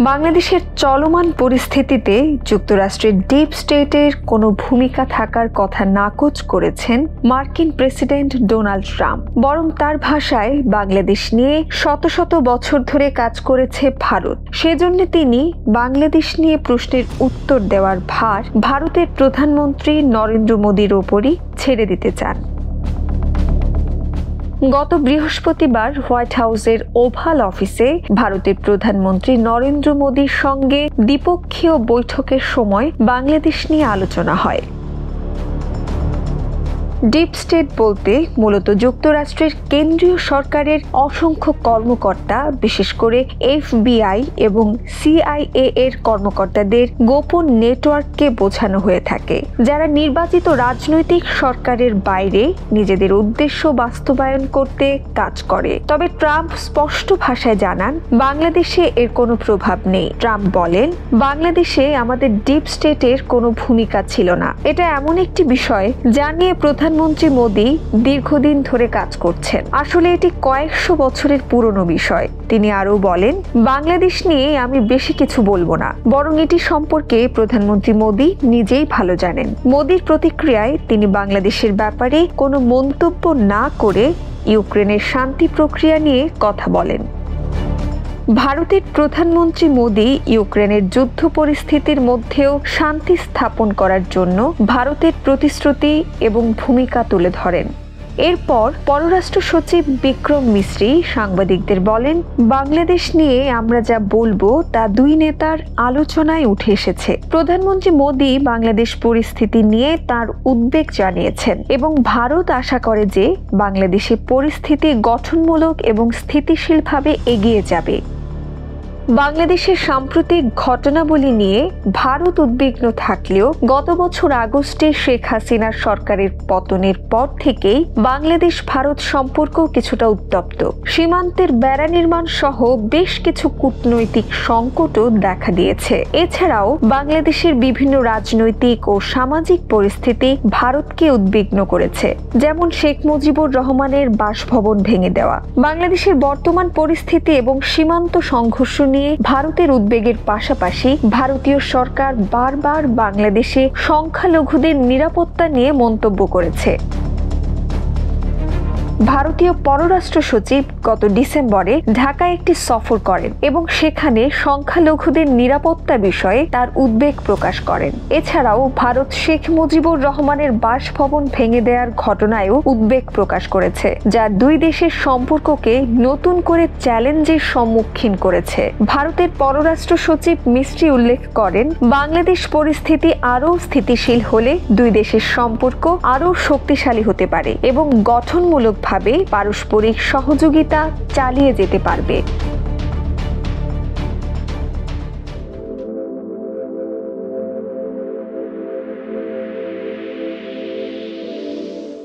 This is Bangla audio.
বাংলাদেশের চলমান পরিস্থিতিতে যুক্তরাষ্ট্রের ডিপ স্টেটের কোনো ভূমিকা থাকার কথা নাকচ করেছেন মার্কিন প্রেসিডেন্ট ডোনাল্ড ট্রাম্প। বরং তার ভাষায় বাংলাদেশ নিয়ে শত শত বছর ধরে কাজ করেছে ভারত। সেজন্য তিনি বাংলাদেশ নিয়ে প্রশ্নের উত্তর দেওয়ার ভার ভারতের প্রধানমন্ত্রী নরেন্দ্র মোদীর ওপরই ছেড়ে দিতে চান। গত বৃহস্পতিবার হোয়াইট হাউসের ওভাল অফিসে ভারতের প্রধানমন্ত্রী নরেন্দ্র মোদীর সঙ্গে দ্বিপক্ষীয় বৈঠকের সময় বাংলাদেশ নিয়ে আলোচনা হয়। ডিপ স্টেট বলতে মূলত যুক্তরাষ্ট্রের কেন্দ্রীয় সরকারের অসংখ্য কর্মকর্তা, বিশেষ করে FBI এবং CIA এর কর্মকর্তাদের গোপন নেটওয়ার্ককে বোঝানো হয়ে থাকে, যারা নির্বাচিত রাজনৈতিক সরকারের বাইরে নিজেদের উদ্দেশ্য বাস্তবায়ন করতে কাজ করে। তবে ট্রাম্প স্পষ্ট ভাষায় জানান, বাংলাদেশে এর কোনো প্রভাব নেই। ট্রাম্প বলেন, বাংলাদেশে আমাদের ডিপ স্টেটের কোনো ভূমিকা ছিল না। এটা এমন একটি বিষয় যা নিয়ে প্রধানমন্ত্রী মোদী দীর্ঘদিন ধরে কাজ করছেন। আসলে এটি কয়েকশো বছরের পুরনো বিষয়। তিনি আরও বলেন, বাংলাদেশ নিয়ে আমি বেশি কিছু বলবো না, বরং এটি সম্পর্কে প্রধানমন্ত্রী মোদী নিজেই ভালো জানেন। মোদীর প্রতিক্রিয়ায় তিনি বাংলাদেশের ব্যাপারে কোনো মন্তব্য না করে ইউক্রেনের শান্তি প্রক্রিয়া নিয়ে কথা বলেন। ভারতের প্রধানমন্ত্রী মোদী ইউক্রেনের যুদ্ধ পরিস্থিতির মধ্যেও শান্তি স্থাপন করার জন্য ভারতের প্রতিশ্রুতি এবং ভূমিকা তুলে ধরেন। এরপর পররাষ্ট্র সচিব বিক্রম মিশ্রি সাংবাদিকদের বলেন, বাংলাদেশ নিয়ে আমরা যা বলবো তা দুই নেতার আলোচনায় উঠে এসেছে। প্রধানমন্ত্রী মোদী বাংলাদেশ পরিস্থিতি নিয়ে তার উদ্বেগ জানিয়েছেন এবং ভারত আশা করে যে বাংলাদেশে পরিস্থিতি গঠনমূলক এবং স্থিতিশীলভাবে এগিয়ে যাবে। বাংলাদেশের সাম্প্রতিক ঘটনাবলী নিয়ে ভারত উদ্বিগ্ন থাকলেও গত বছর আগস্টে শেখ হাসিনার সরকারের পতনের পর থেকেই বাংলাদেশ ভারত সম্পর্ক কিছুটা উত্তপ্ত। সীমান্তের বেড়া নির্মাণ সহ বেশ কিছু কূটনৈতিক সংকটও দেখা দিয়েছে। এছাড়াও বাংলাদেশের বিভিন্ন রাজনৈতিক ও সামাজিক পরিস্থিতি ভারতকে উদ্বিগ্ন করেছে, যেমন শেখ মুজিবুর রহমানের বাসভবন ভেঙে দেওয়া। বাংলাদেশের বর্তমান পরিস্থিতি এবং সীমান্ত সংঘর্ষ নিয়ে ভারতের উদ্বেগের পাশাপাশি ভারতীয় সরকার বারবার বাংলাদেশে সংখ্যালঘুদের নিরাপত্তা নিয়ে মন্তব্য করেছে। ভারতীয় পররাষ্ট্র সচিব গত ডিসেম্বরে ঢাকায় একটি সফর করেন এবং সেখানে সংখ্যালঘুদের নিরাপত্তা বিষয়ে তার উদ্বেগ প্রকাশ করেন। এছাড়াও ভারত শেখ মুজিবুর রহমানের বাসভবন ভেঙে দেওয়ার ঘটনায়ও উদ্বেগ প্রকাশ করেছে, যা দুই দেশের সম্পর্ককে নতুন করে চ্যালেঞ্জের সম্মুখীন করেছে। ভারতের পররাষ্ট্র সচিব মিশ্রি উল্লেখ করেন, বাংলাদেশ পরিস্থিতি আরও স্থিতিশীল হলে দুই দেশের সম্পর্ক আরও শক্তিশালী হতে পারে এবং গঠনমূলক পারস্পরিক সহযোগিতা চালিয়ে যেতে পারবে।